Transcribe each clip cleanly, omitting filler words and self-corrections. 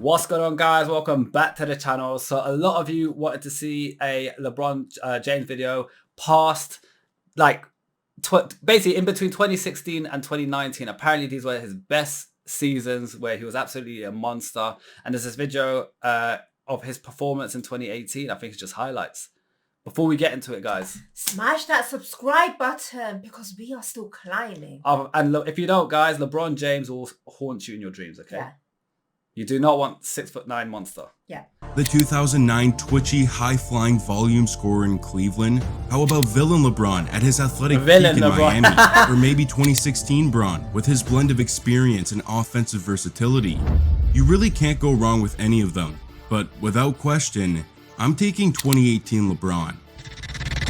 What's going on, guys? Welcome back to the channel. So a lot of you wanted to see a LeBron James video past basically in between 2016 and 2019. Apparently these were his best seasons where he was absolutely a monster, and there's this video of his performance in 2018. I think it's just highlights. Before we get into it, guys, smash that subscribe button because we are still climbing. And look, if you don't, guys, LeBron James will haunt you in your dreams, okay? Yeah. You do not want 6'9" monster. Yeah. The 2009 twitchy, high-flying volume scorer in Cleveland? How about villain LeBron at his athletic peak in Miami? Or maybe 2016 Bron with his blend of experience and offensive versatility? You really can't go wrong with any of them. But without question, I'm taking 2018 LeBron.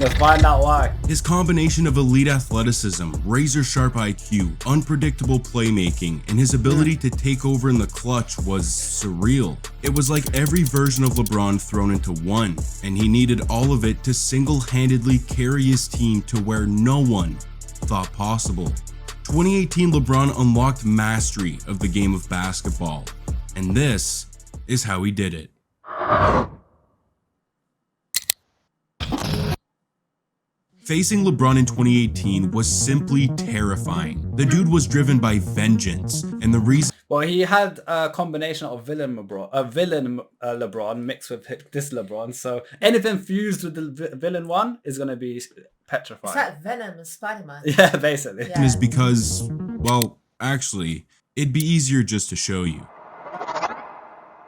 Let's find out why. His combination of elite athleticism, razor-sharp IQ, unpredictable playmaking, and his ability to take over in the clutch was surreal. It was like every version of LeBron thrown into one, and he needed all of it to single-handedly carry his team to where no one thought possible. 2018 LeBron unlocked mastery of the game of basketball, and this is how he did it. Facing LeBron in 2018 was simply terrifying. The dude was driven by vengeance, and the reason— well, he had a combination of villain LeBron mixed with this LeBron, so anything fused with the villain one is going to be petrifying. It's like Venom and Spider-Man. Yeah, basically. Is because, well, actually, it'd be easier just to show you.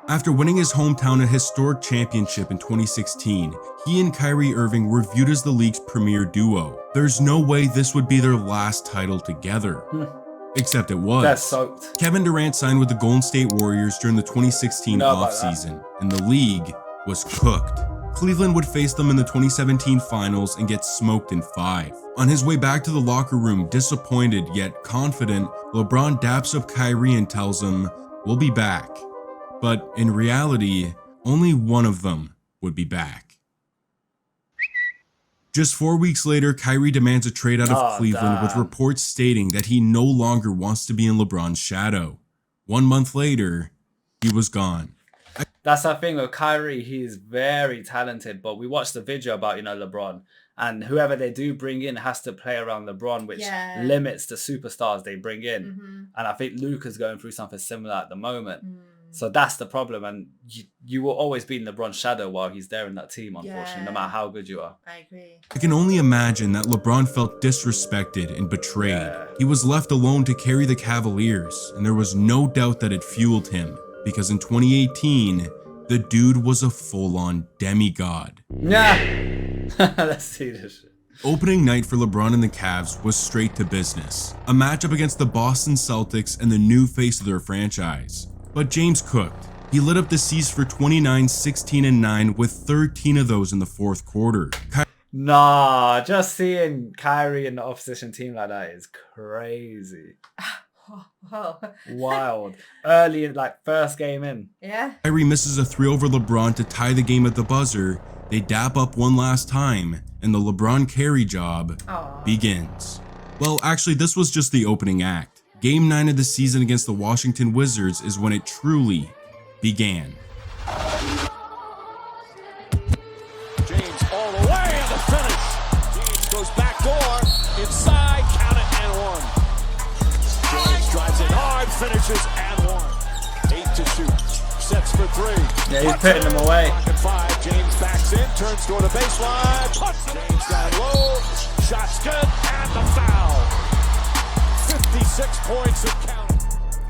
After winning his hometown a historic championship in 2016, he and Kyrie Irving were viewed as the league's premier duo. There's no way this would be their last title together. Except it was. That's soaked. Kevin Durant signed with the Golden State Warriors during the 2016 offseason, and the league was cooked. Cleveland would face them in the 2017 finals and get smoked in 5. On his way back to the locker room, disappointed yet confident, LeBron daps up Kyrie and tells him, "We'll be back." But in reality, only one of them would be back. Just 4 weeks later, Kyrie demands a trade out of Cleveland with reports stating that he no longer wants to be in LeBron's shadow. 1 month later, he was gone. That's the thing with Kyrie. He's very talented, but we watched the video about, LeBron, and whoever they do bring in has to play around LeBron, which limits the superstars they bring in. And I think Luka's going through something similar at the moment. So that's the problem, and you will always be in LeBron's shadow while he's there in that team, unfortunately, no matter how good you are. I agree. I can only imagine that LeBron felt disrespected and betrayed. Yeah. He was left alone to carry the Cavaliers, and there was no doubt that it fueled him, because in 2018, the dude was a full-on demigod. Yeah. Let's see this shit. Opening night for LeBron and the Cavs was straight to business. A matchup against the Boston Celtics and the new face of their franchise. But James cooked. He lit up the seas for 29, 16, and 9 with 13 of those in the fourth quarter. Nah, just seeing Kyrie in the opposition team like that is crazy. Wild. Early, first game in. Yeah. Kyrie misses a 3 over LeBron to tie the game at the buzzer. They dap up one last time, and the LeBron carry job begins. Well, actually, this was just the opening act. Game 9 of the season against the Washington Wizards is when it truly began. James all the way and the finish. James goes back door, inside, count it, and 1. James drives it hard, finishes, and 1. 8 to shoot, sets for 3. Yeah, he's putting them away. 5, James backs in, turns toward the baseline. James down low, shot's good, and the foul. 56 points of count.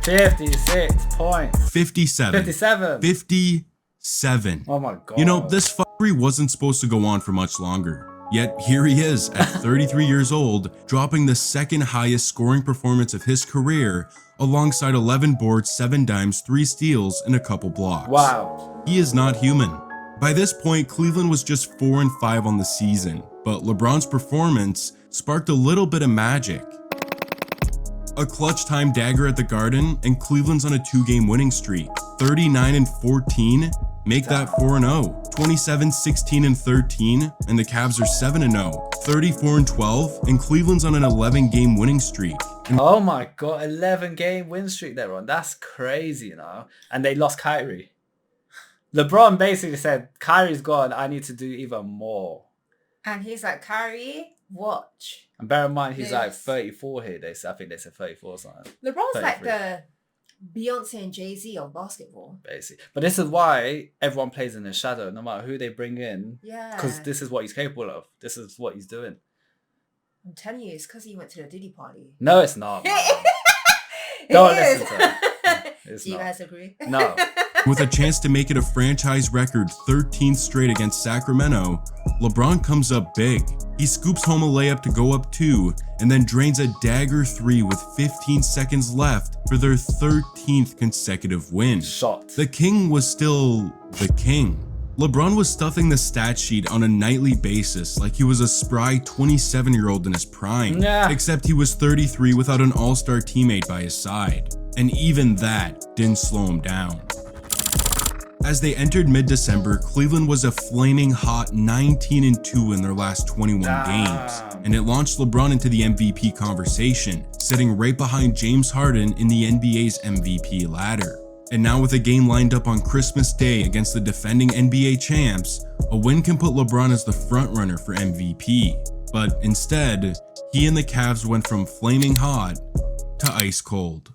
56 points. 57. 57. 57. Oh my god. You know, this fuckery wasn't supposed to go on for much longer. Yet here he is at 33 years old, dropping the second highest scoring performance of his career alongside 11 boards, 7 dimes, 3 steals, and a couple blocks. Wow. He is not human. By this point, Cleveland was just 4-5 on the season, but LeBron's performance sparked a little bit of magic. A clutch time dagger at the Garden, and Cleveland's on a 2-game winning streak. 39-14, make that 4-0. 27-16-13, and the Cavs are 7-0. 34-12, and Cleveland's on an 11-game winning streak. Oh my God, 11-game win streak they're on. That's crazy, you know. And they lost Kyrie. LeBron basically said, Kyrie's gone, I need to do even more. And he's like, Kyrie, watch. And bear in mind, he's like 34 here. I think they said 34 or something. LeBron's 33. like the Beyonce and Jay-Z of basketball. Basically. But this is why everyone plays in his shadow, no matter who they bring in. Yeah. Because this is what he's capable of. This is what he's doing. I'm telling you, it's because he went to the Diddy party. No, it's not. Don't listen to him. It's Do you not. guys agree? No. With a chance to make it a franchise record 13th straight against Sacramento, LeBron comes up big. He scoops home a layup to go up 2, and then drains a dagger 3 with 15 seconds left for their 13th consecutive win. Shot. The king was still the king. LeBron was stuffing the stat sheet on a nightly basis like he was a spry 27-year-old in his prime, except he was 33 without an all-star teammate by his side. And even that didn't slow him down. As they entered mid-December, Cleveland was a flaming hot 19-2 in their last 21 games, and it launched LeBron into the MVP conversation, sitting right behind James Harden in the NBA's MVP ladder. And now with a game lined up on Christmas Day against the defending NBA champs, a win can put LeBron as the frontrunner for MVP. But instead, he and the Cavs went from flaming hot to ice cold.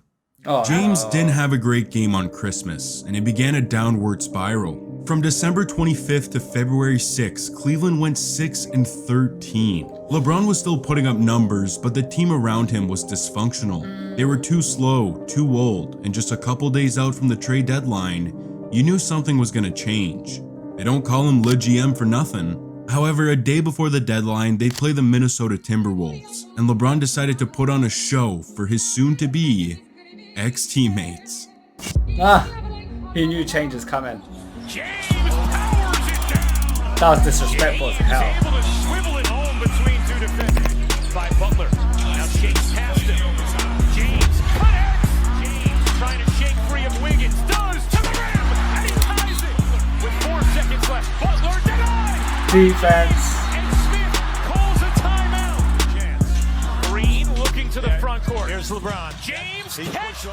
James didn't have a great game on Christmas, and it began a downward spiral. From December 25th to February 6th, Cleveland went 6-13. LeBron was still putting up numbers, but the team around him was dysfunctional. They were too slow, too old, and just a couple days out from the trade deadline, you knew something was gonna change. They don't call him Le GM for nothing. However, a day before the deadline, they play the Minnesota Timberwolves, and LeBron decided to put on a show for his soon-to-be ex-teammates. He knew change was coming. James powers it down. That was disrespectful as hell. He's able to swivel it home between two defenders. By Butler. Now shakes past him. James connects. James trying to shake free of Wiggins. Does to the rim. And he ties it. With 4 seconds left. Butler denied. Defense. And Smith calls a timeout. Chance. Green looking to the front court. Here's LeBron. James catch.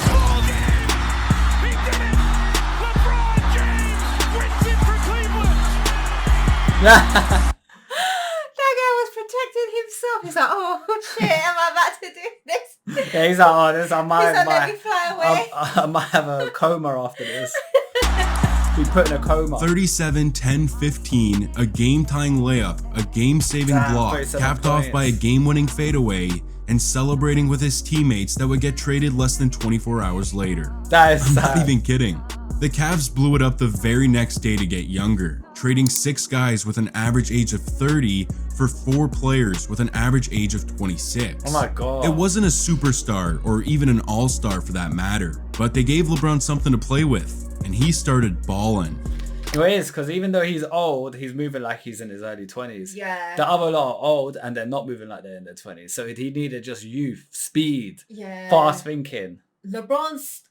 Ball game. He did it. LeBron James wins it for Cleveland. That guy was protecting himself. He's like, oh shit, am I about to do this? Yeah, he's like, oh, this I might, He's like, let me fly away. I might have a coma after this. Be put in a coma. 37, 10, 15, a game-tying layup, a game-saving block, capped off by a game-winning fadeaway, and celebrating with his teammates that would get traded less than 24 hours later. That is I'm sad. not even kidding. The Cavs blew it up the very next day to get younger, trading 6 guys with an average age of 30 for 4 players with an average age of 26. Oh my God. It wasn't a superstar or even an all-star for that matter, but they gave LeBron something to play with, and he started balling. It is, because even though he's old, he's moving like he's in his early 20s. Yeah. The other lot are old and they're not moving like they're in their 20s. So he needed just youth, speed, Yeah. fast thinking. LeBron's,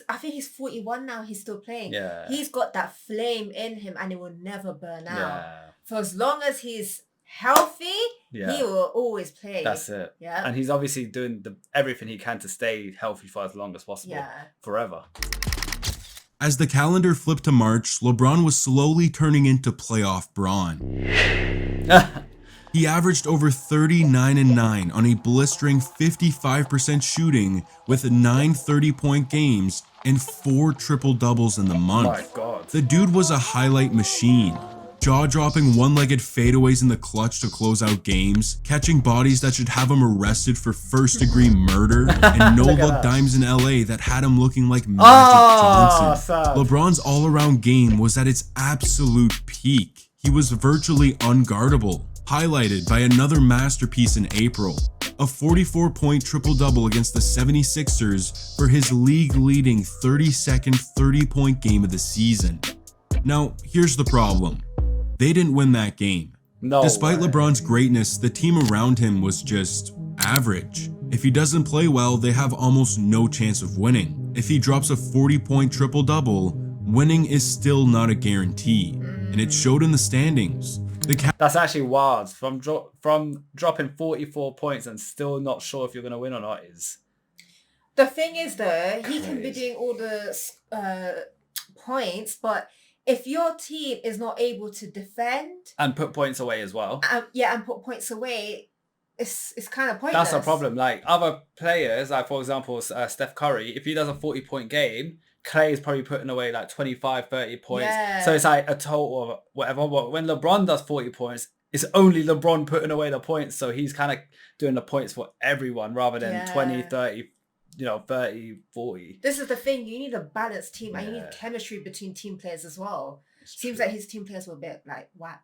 I think he's 41 now, he's still playing. Yeah. He's got that flame in him and it will never burn out. Yeah. For as long as he's healthy, Yeah. he will always play. That's it. Yeah. And he's obviously doing everything he can to stay healthy for as long as possible. Yeah. Forever. As the calendar flipped to March, LeBron was slowly turning into playoff Bron. He averaged over 39-9 on a blistering 55% shooting with 9 30-point games and 4 triple-doubles in the month. My God. The dude was a highlight machine. Jaw-dropping one-legged fadeaways in the clutch to close out games, catching bodies that should have him arrested for first-degree murder, and no-look dimes in LA that had him looking like Magic Johnson. Sad. LeBron's all-around game was at its absolute peak. He was virtually unguardable, highlighted by another masterpiece in April, a 44-point triple-double against the 76ers for his league-leading 32nd 30-point game of the season. Now, here's the problem. They didn't win that game. No Despite way. LeBron's greatness, the team around him was just average. If he doesn't play well, they have almost no chance of winning. If he drops a 40-point triple-double, winning is still not a guarantee, and it showed in the standings. That's actually wild. From dropping 44 points and still not sure if you're going to win or not is... The thing is, though, he crazy. can be doing all the points, but if your team is not able to defend... And put points away as well. And put points away, it's kind of pointless. That's a problem. Like, other players, like, for example, Steph Curry, if he does a 40-point game, Clay is probably putting away like 25, 30 points. Yeah. So it's like a total of whatever. But when LeBron does 40 points, it's only LeBron putting away the points. So he's kind of doing the points for everyone rather than 20, 30, 30, 40. This is the thing. You need a balanced team and you need chemistry between team players as well. Seems like his team players were a bit like whack.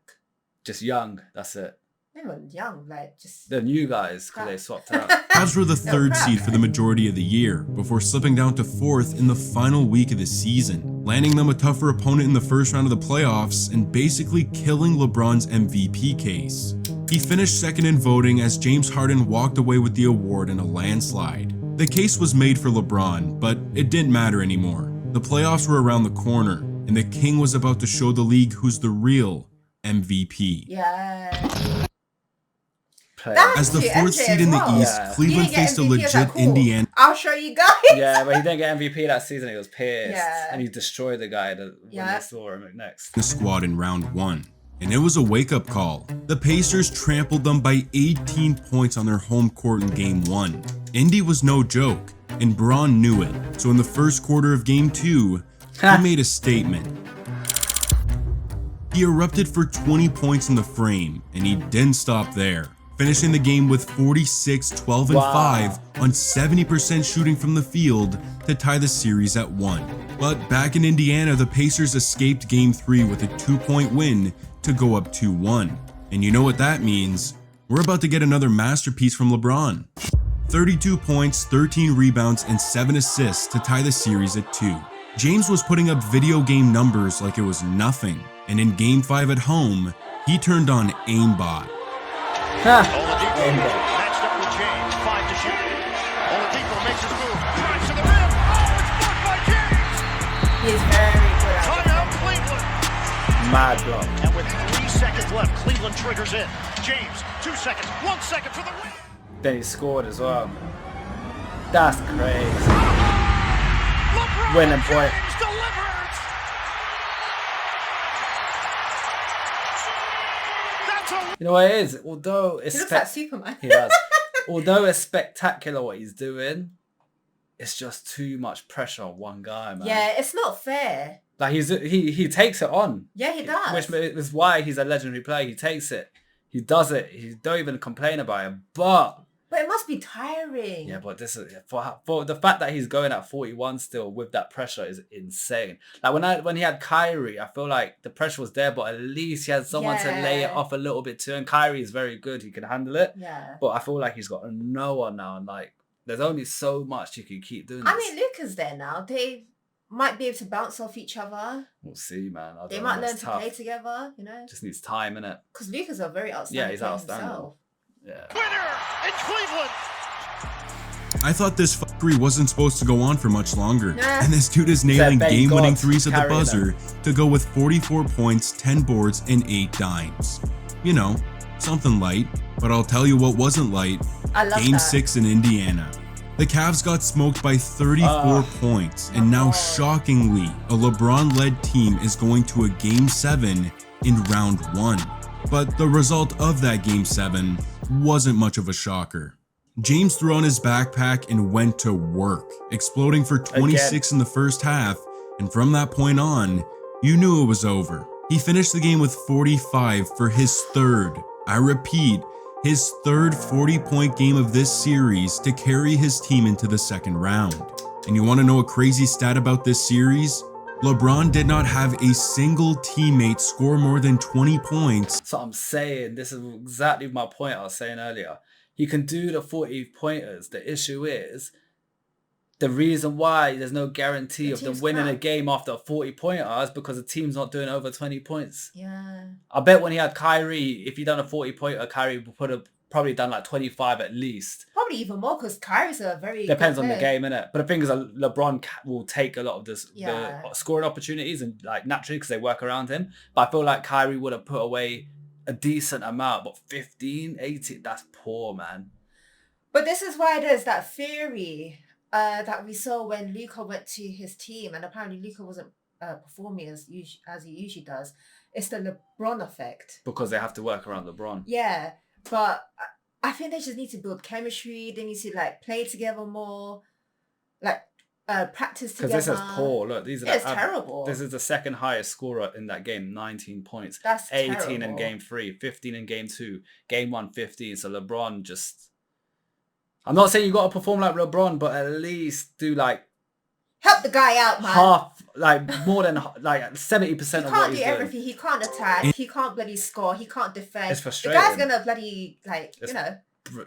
Just young. That's it. They were young, like just... The new guys, because they swapped out. Cavs were the third seed for the majority of the year, before slipping down to fourth in the final week of the season, landing them a tougher opponent in the first round of the playoffs and basically killing LeBron's MVP case. He finished second in voting as James Harden walked away with the award in a landslide. The case was made for LeBron, but it didn't matter anymore. The playoffs were around the corner, and the King was about to show the league who's the real MVP. Yeah. As the fourth seed in the East, Cleveland faced a legit Indiana. I'll show you guys. Yeah, but he didn't get MVP that season. He was pissed. Yeah. And he destroyed the guy when they saw him next. The squad in round one. And it was a wake-up call. The Pacers trampled them by 18 points on their home court in Game 1. Indy was no joke, and Braun knew it. So in the first quarter of Game 2, he made a statement. He erupted for 20 points in the frame, and he didn't stop there, finishing the game with 46, 12, and 5 on 70% shooting from the field to tie the series at 1. But back in Indiana, the Pacers escaped Game 3 with a 2-point win to go up 2-1. And you know what that means? We're about to get another masterpiece from LeBron. 32 points, 13 rebounds, and 7 assists to tie the series at 2. James was putting up video game numbers like it was nothing. And in Game 5 at home, he turned on aimbot. Oladipo matched up with James, 5 to shoot. Oladipo makes his move, drives to the rim. Oh, it's blocked by James. He's very good at Timeout, Cleveland. Mad block. And with 3 seconds left, Cleveland triggers in. James, 2 seconds, 1 second for the win. Then he scored as well. That's crazy. LeBron Winning point. James delivers. You know what it is? Although it's he looks like Superman. He does. Although it's spectacular what he's doing, it's just too much pressure on one guy, man. Yeah, it's not fair. Like he takes it on. Yeah, he does. Which is why he's a legendary player. He takes it. He does it. He don't even complain about it. But it must be tiring. Yeah, but this is for the fact that he's going at 41 still with that pressure is insane. Like when he had Kyrie, I feel like the pressure was there, but at least he had someone to lay it off a little bit too. And Kyrie is very good; he can handle it. Yeah. But I feel like he's got no one now, and like there's only so much you can keep doing. I mean, Luka's there now. They might be able to bounce off each other. We'll see, man. They might learn to play together. You know, just needs time, innit? Because Luka's a very outstanding. Yeah, he's outstanding. Himself. Yeah. Winner in Cleveland. I thought this fuckery wasn't supposed to go on for much longer. And this dude is nailing game-winning threes at the buzzer to go with 44 points, 10 boards, and 8 dimes. You know, something light. But I'll tell you what wasn't light. Game 6 in Indiana. The Cavs got smoked by 34 points, and now shockingly, a LeBron-led team is going to a Game 7 in round 1. But the result of that Game 7 wasn't much of a shocker. James threw on his backpack and went to work, exploding for 26 in the first half, and from that point on, you knew it was over. He finished the game with 45 for his third, I repeat, his third 40-point game of this series to carry his team into the second round. And you want to know a crazy stat about this series? LeBron did not have a single teammate score more than 20 points. So I'm saying, this is exactly my point I was saying earlier. He can do the 40-pointers. The issue is, the reason why there's no guarantee of them winning a game after a 40-pointer is because the team's not doing over 20 points. Yeah. I bet when he had Kyrie, if he'd done a 40-pointer, Kyrie would have probably done like 25 at least. Probably even more because Kyrie's a very depends on the game, innit? But the thing is, LeBron will take a lot of the scoring opportunities and like naturally because they work around him. But I feel like Kyrie would have put away a decent amount, but 15, 18, that's poor, man. But this is why there's that theory that we saw when Luka went to his team, and apparently Luka wasn't performing as he usually does. It's the LeBron effect. Because they have to work around LeBron. Yeah, but I think they just need to build chemistry. They need to like play together more, like practice together. Because this is poor. Look, these are it's terrible. This is the second highest scorer in that game, 19 points. That's 18 terrible. in game 3, 15 in game 2, game 1, 15. So LeBron just... I'm not saying you got to perform like LeBron, but at least do like... Help the guy out, man. Half, like more than like 70% of what he's doing. He can't do everything. He can't attack. He can't bloody score. He can't defend. It's frustrating. The guy's gonna bloody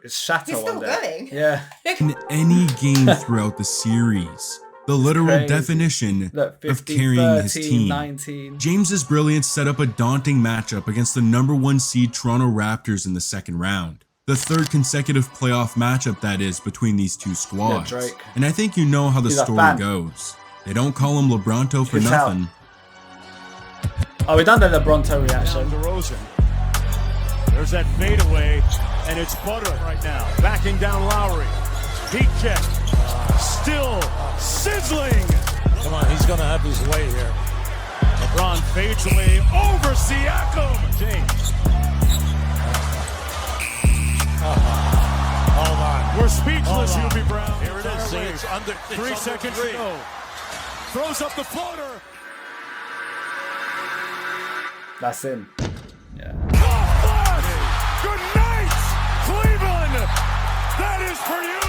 It's shatter he's still one day. going. Yeah. In any game throughout the series, the literal definition Look, 15, of carrying his 13, team. 19. James's brilliance set up a daunting matchup against the number 1 seed Toronto Raptors in the second round. The third consecutive playoff matchup, that is, between these two squads. Yeah, Drake. And I think you know how the He's a story fan. goes. They don't call him LeBronto for You can tell. nothing. Oh, we done the LeBronto reaction. DeRozan. There's that fadeaway, and it's Butter right now. Backing down Lowry. Heat check. Still sizzling. Come on, he's going to have his way here. LeBron fades away over Siakam. James. Hold on. We're speechless, Hubie Brown. Here it is. See, it's under 3 seconds to go. Throws up the floater. That's him. Yeah. Good night, Cleveland. That is for you.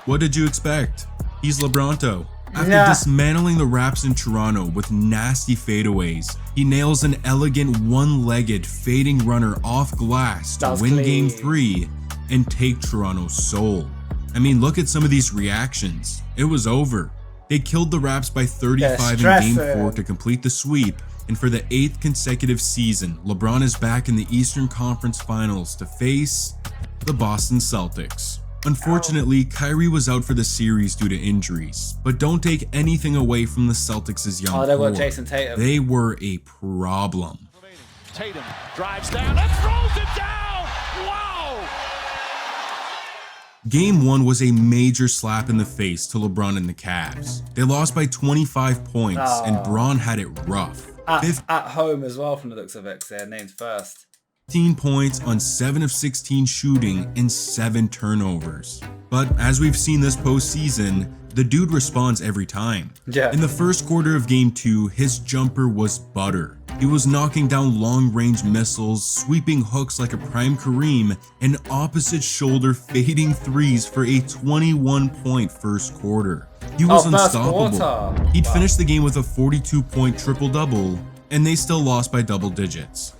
What did you expect? He's LeBronto. After Yeah. dismantling the Raps in Toronto with nasty fadeaways, he nails an elegant one-legged fading runner off glass to That was win clean. Game 3 and take Toronto's soul. I mean, look at some of these reactions. It was over. They killed the Raps by 35 in Game 4 to complete the sweep, and for the 8th consecutive season, LeBron is back in the Eastern Conference Finals to face the Boston Celtics. Unfortunately, Kyrie was out for the series due to injuries, but don't take anything away from the Celtics' young Oh, they got core. Jason Tatum. They were a problem. Tatum drives down and throws it down. Wow. Game 1 was a major slap in the face to LeBron and the Cavs. They lost by 25 points, and Bron had it rough. At home as well, from the looks of it, their names first. 15 points on 7 of 16 shooting and 7 turnovers. But as we've seen this postseason, the dude responds every time. Yeah. In the first quarter of Game 2, his jumper was butter. He was knocking down long-range missiles, sweeping hooks like a prime Kareem, and opposite shoulder fading threes for a 21-point first quarter. He was first unstoppable. quarter. He'd finished the game with a 42-point triple-double, and they still lost by double digits.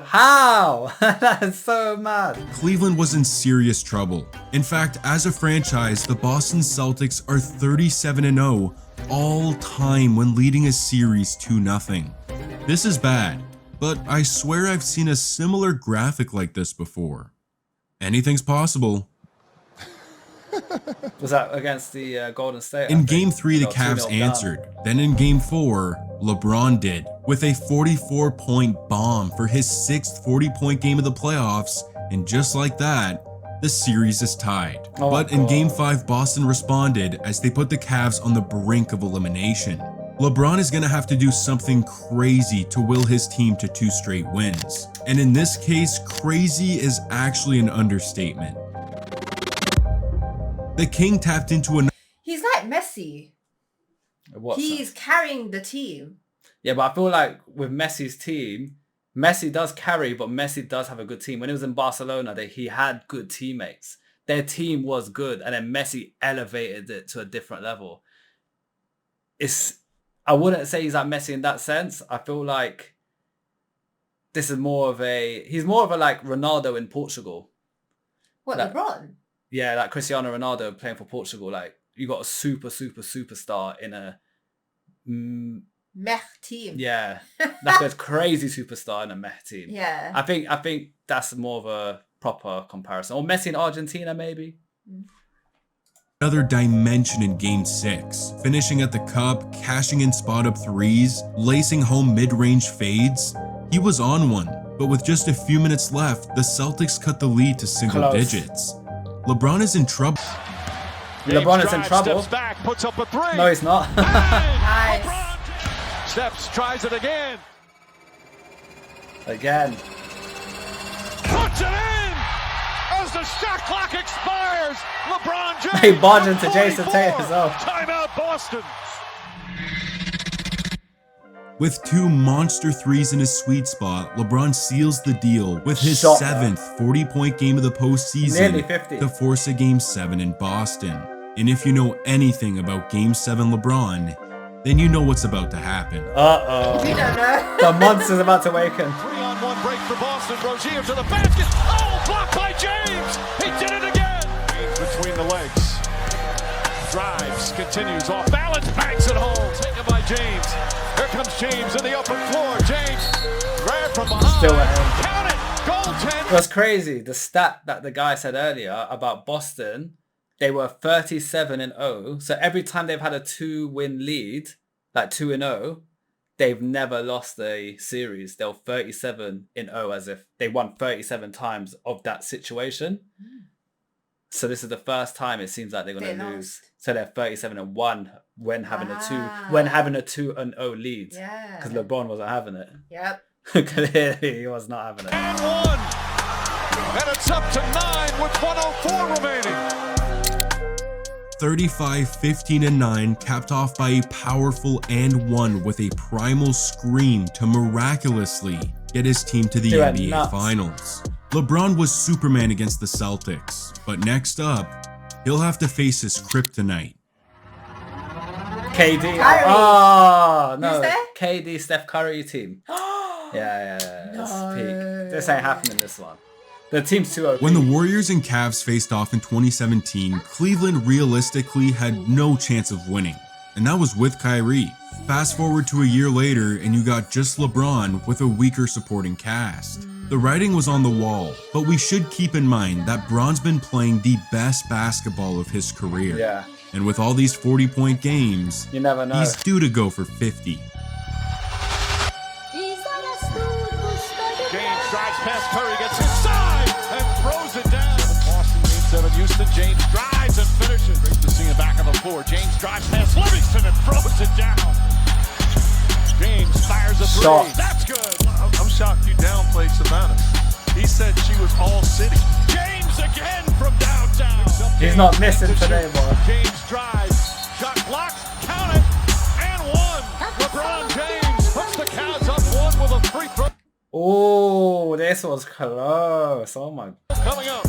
How? That's so mad. Cleveland was in serious trouble. In fact, as a franchise, the Boston Celtics are 37-0 all time when leading a series 2-0. This is bad, but I swear I've seen a similar graphic like this before. Anything's possible. Was that against the Golden State? In Game 3, the Cavs answered. Then in Game 4, LeBron did, with a 44-point bomb for his 6th 40-point game of the playoffs, and just like that, the series is tied. But in Game 5, Boston responded as they put the Cavs on the brink of elimination. LeBron is going to have to do something crazy to will his team to 2 straight wins. And in this case, crazy is actually an understatement. The King tapped into a... He's like Messi. He's carrying the team. Yeah, but I feel like with Messi's team, Messi does carry, but Messi does have a good team. When he was in Barcelona, he had good teammates. Their team was good, and then Messi elevated it to a different level. I wouldn't say he's like Messi in that sense. I feel like he's more of a like Ronaldo in Portugal. What, like, LeBron? Yeah, like Cristiano Ronaldo playing for Portugal. Like, you got a superstar in a meh team. Yeah, like a crazy superstar in a meh team. Yeah, I think that's more of a proper comparison. Or Messi in Argentina, maybe. Another dimension in Game 6, finishing at the cup, cashing in spot-up threes, lacing home mid-range fades. He was on one, but with just a few minutes left, the Celtics cut the lead to single digits. LeBron is in trouble. LeBron is in trouble. Back, puts up a three. No, he's not. Nice. Steps, tries it again. Again. Puts it in! As the shot clock expires, LeBron James. He barged into Jason Tatum as well. Timeout Boston. With 2 monster threes in his sweet spot, LeBron seals the deal with his 7th 40-point game of the postseason Nearly 50. to force a Game 7 in Boston. And if you know anything about Game 7 LeBron, then you know what's about to happen. We don't know. The monster's about to awaken. 3-on-1 break for Boston. Rozier to the basket. Oh, blocked by James. He did it again. Between the legs. Drives, continues off balance, banks it home. Taken by James. Here comes James in the open floor. James, grab from behind. Still at him. Count it. Goaltender. That's crazy. The stat that the guy said earlier about Boston, they were 37-0. So every time they've had a 2-win lead, like 2-0, they've never lost a series. They're 37-0 as if they won 37 times of that situation. So this is the first time it seems like they're going to lose. So they're 37-1 when having a 2-0 lead. Yeah. Because LeBron wasn't having it. Yep. Clearly he was not having it. And 1. And it's up to 9 with 1:04 remaining. 35, 15, and 9, capped off by a powerful and 1 with a primal scream to miraculously get his team to the NBA Finals. LeBron was Superman against the Celtics, but next up, he'll have to face his kryptonite. KD. Kyrie. Oh, no. Who's there? KD, Steph Curry team. Yeah. That's peak. This ain't happening, this one. The team's too OP. When the Warriors and Cavs faced off in 2017, Cleveland realistically had no chance of winning, and that was with Kyrie. Fast forward to a year later, and you got just LeBron with a weaker supporting cast. The writing was on the wall, but we should keep in mind that Bron's been playing the best basketball of his career. Yeah. And with all these 40-point games, You never know. he's due to go for 50. James drives past Curry, gets inside, and throws it down. Boston Game 7, Houston. James drives and finishes. Great to see him back on the floor. James drives past Livingston and throws it down. James fires a 3. Shot. That's good. I'm shocked you downplayed Savannah. He said she was all city. James again from downtown. He's not missing today, boy. James drives, shot blocked, count it, and 1. LeBron James puts the Cavs up 1 with a free throw. Oh, this was close. Oh my. Coming up.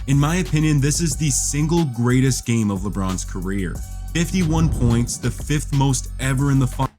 In my opinion, this is the single greatest game of LeBron's career. 51 points, the 5th most ever in the final.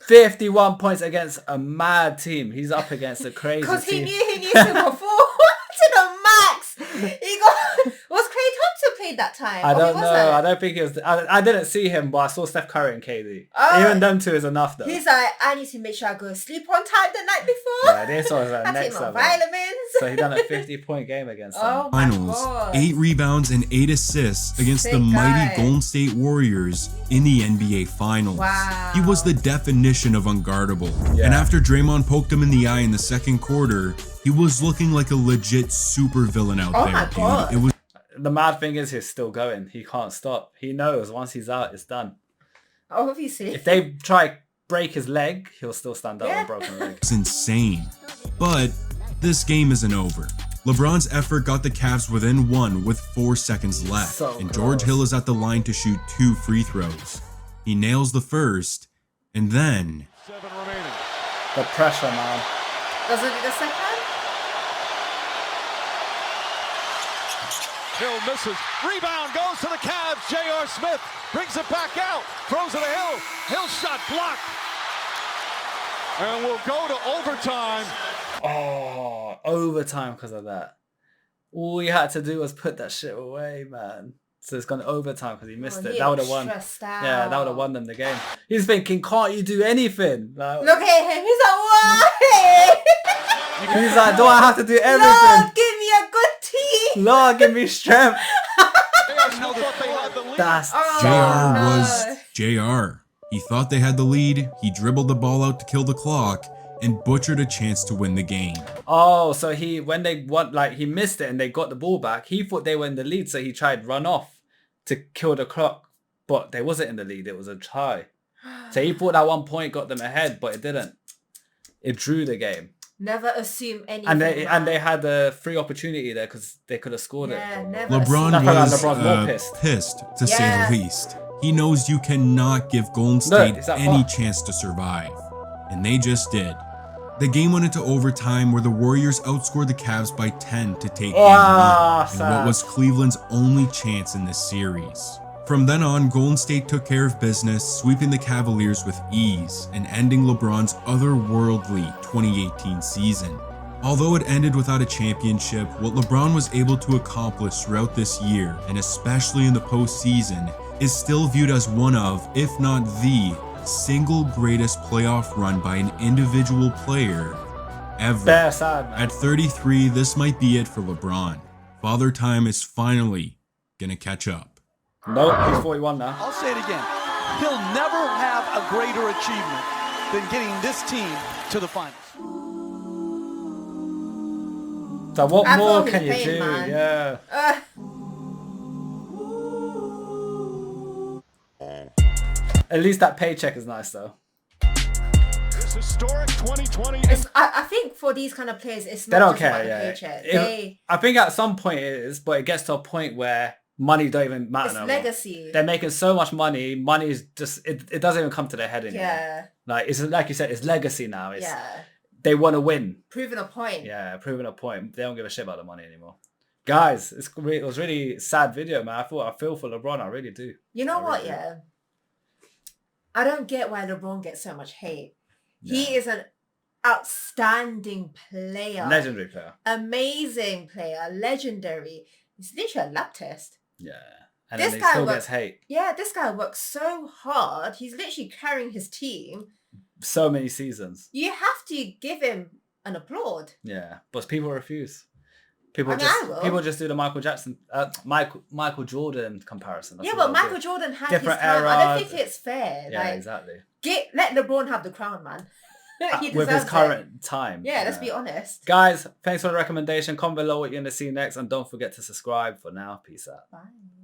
51 points against a mad team. He's up against a crazy Because he team. knew he needs to perform to the max. He got. Was Klay Thompson played that time? I Or don't he know. wasn't? I don't think he was. I didn't see him, but I saw Steph Curry and KD. Oh. Even them two is enough, though. He's like, I need to make sure I go sleep on time the night before. Yeah, this was I take next my level. vitamins. So he done a 50-point game against them. Oh my Finals, God. 8 rebounds and 8 assists against Sick the mighty guy. Golden State Warriors in the NBA Finals. Wow. He was the definition of unguardable. Yeah. And after Draymond poked him in the eye in the second quarter, he was looking like a legit supervillain out Oh there, my dude. God. It was The mad thing is he's still going. He can't stop. He knows once he's out, it's done. Obviously. If they try break his leg, he'll still stand up with Yeah. a broken leg. insane. But this game isn't over. LeBron's effort got the Cavs within 1 with 4 seconds left, So and George close. Hill is at the line to shoot 2 free throws. He nails the first, and then 7 remaining. The pressure, man. Doesn't it the second? Hill misses. Rebound goes to the Cavs. J.R. Smith brings it back out. Throws it to Hill. Hill shot blocked. And we'll go to overtime. Oh, overtime because of that. All he had to do was put that shit away, man. So it's gone to overtime because he missed it. That would have won. Yeah, that would have won them the game. He's thinking, can't you do anything? Like, Look at him. He's like, why? he's like, do I have to do Lord, everything? give me a good team. Lord, give me strength. They thought they had the lead. That's Oh, JR no. was JR. He thought they had the lead, he dribbled the ball out to kill the clock, and butchered a chance to win the game. Oh, so when they won, like he missed it and they got the ball back, he thought they were in the lead, so he tried run off to kill the clock, but they wasn't in the lead, it was a tie. So he thought that 1 point got them ahead, but it didn't. It drew the game. Never assume anything. And they had a free opportunity there because they could have scored it. Never LeBron was pissed. pissed, to say the least. He knows you cannot give Golden State any chance to survive. And they just did. The game went into overtime where the Warriors outscored the Cavs by 10 to take game 1, and what was Cleveland's only chance in this series. From then on, Golden State took care of business, sweeping the Cavaliers with ease and ending LeBron's otherworldly 2018 season. Although it ended without a championship, what LeBron was able to accomplish throughout this year, and especially in the postseason, is still viewed as one of, if not the, single greatest playoff run by an individual player ever. At 33, this might be it for LeBron. Father Time is finally gonna catch up. Nope, he's 41 now. I'll say it again. He'll never have a greater achievement than getting this team to the finals. So what more can you do? Man. Yeah. At least that paycheck is nice though. This historic 2020. I think for these kind of players, it's not They don't just care. about the Yeah. paycheck. I think at some point it is, but it gets to a point where money don't even matter It's no legacy. more. They're making so much money. Money is just it doesn't even come to their head anymore. Yeah. Like it's like you said, it's legacy now. It's Yeah. they want to win. Proving a point. Yeah, proving a point. They don't give a shit about the money anymore. Guys, it was really sad video, man. I feel for LeBron. I really do. You know what? Yeah. I don't get why LeBron gets so much hate. Yeah. He is an outstanding player. Legendary player. Amazing player. Legendary. It's literally a lab test. Yeah. And this then he still gets hate. Yeah, this guy works so hard. He's literally carrying his team. So many seasons. You have to give him an applaud. Yeah. But people refuse. People just do the Michael Jordan comparison. That's but Michael Jordan had different his time. I don't think it's fair. Yeah, exactly. Let LeBron have the crown, man. With his current time. Yeah, let's be honest. Guys, thanks for the recommendation. Comment below what you're going to see next. And don't forget to subscribe for now. Peace out. Bye.